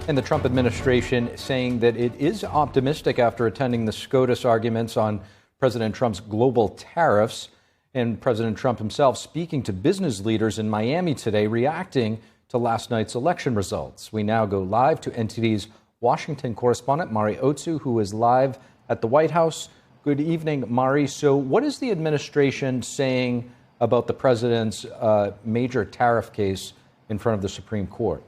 And the Trump administration saying that it is optimistic after attending the SCOTUS arguments on President Trump's global tariffs. And President Trump himself speaking to business leaders in Miami today, reacting to last night's election results. We now go live to NTD's Washington correspondent, Mari Otsu, who is live at the White House. Good evening, Mari. So what is the administration saying about the president's major tariff case in front of the Supreme Court?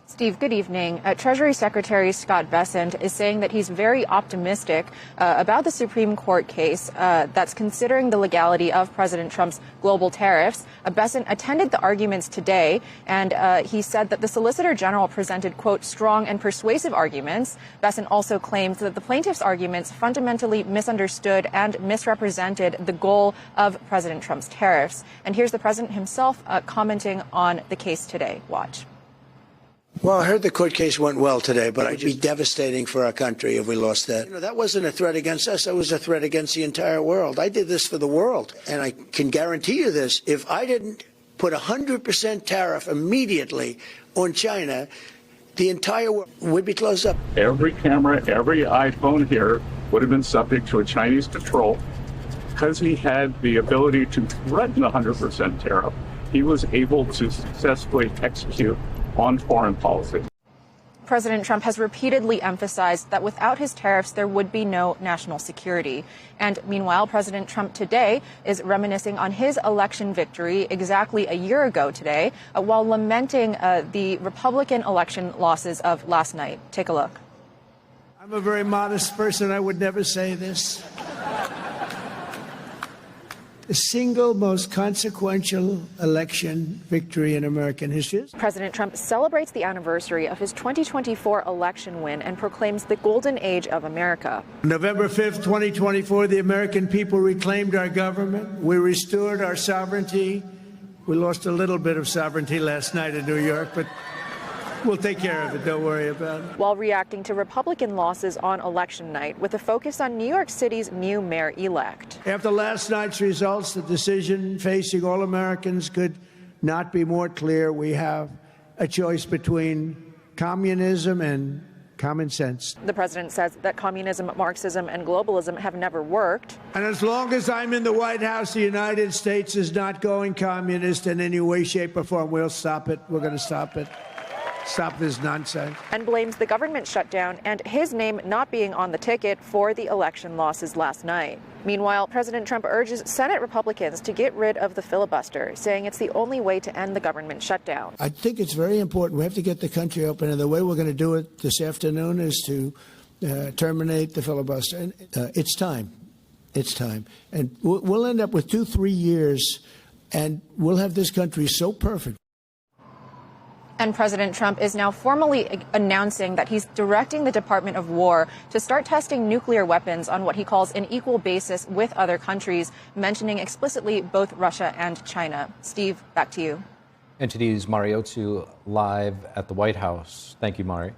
Steve, good evening. Treasury Secretary Scott Bessent is saying that he's very optimistic about the Supreme Court case that's considering the legality of President Trump's global tariffs. Bessent attended the arguments today, and he said that the Solicitor General presented, quote, strong and persuasive arguments. Bessent also claims that the plaintiff's arguments fundamentally misunderstood and misrepresented the goal of President Trump's tariffs. And here's the president himself commenting on the case today. Watch. Well, I heard the court case went well today, but it'd be devastating for our country if we lost that. You know, that wasn't a threat against us. That was a threat against the entire world. I did this for the world. And I can guarantee you this. If I didn't put 100% tariff immediately on China, the entire world would be closed up. Every camera, every iPhone here would have been subject to a Chinese control. Because he had the ability to threaten 100% tariff, he was able to successfully execute on foreign policy. President Trump has repeatedly emphasized that without his tariffs, there would be no national security. And meanwhile, President Trump today is reminiscing on his election victory exactly a year ago today, while lamenting the Republican election losses of last night. Take a look. I'm a very modest person. I would never say this. The single most consequential election victory in American history. President Trump celebrates the anniversary of his 2024 election win and proclaims the golden age of America. November 5th, 2024, the American people reclaimed our government. We restored our sovereignty. We lost a little bit of sovereignty last night in New York, but we'll take care of it. Don't worry about it. While reacting to Republican losses on election night with a focus on New York City's new mayor-elect. After last night's results, the decision facing all Americans could not be more clear. We have a choice between communism and common sense. The president says that communism, Marxism, and globalism have never worked. And as long as I'm in the White House, the United States is not going communist in any way, shape, or form. We'll stop it. We're going to stop it. Stop this nonsense. And blames the government shutdown and his name not being on the ticket for the election losses last night. Meanwhile, President Trump urges Senate Republicans to get rid of the filibuster, saying it's the only way to end the government shutdown. I think it's very important. We have to get the country open, and the way we're going to do it this afternoon is to terminate the filibuster. And it's time. It's time. And we'll end up with 2-3 years, and we'll have this country so perfect. And President Trump is now formally announcing that he's directing the Department of War to start testing nuclear weapons on what he calls an equal basis with other countries, mentioning explicitly both Russia and China. Steve, back to you. NTD's Mari Otsu live at the White House. Thank you, Mari.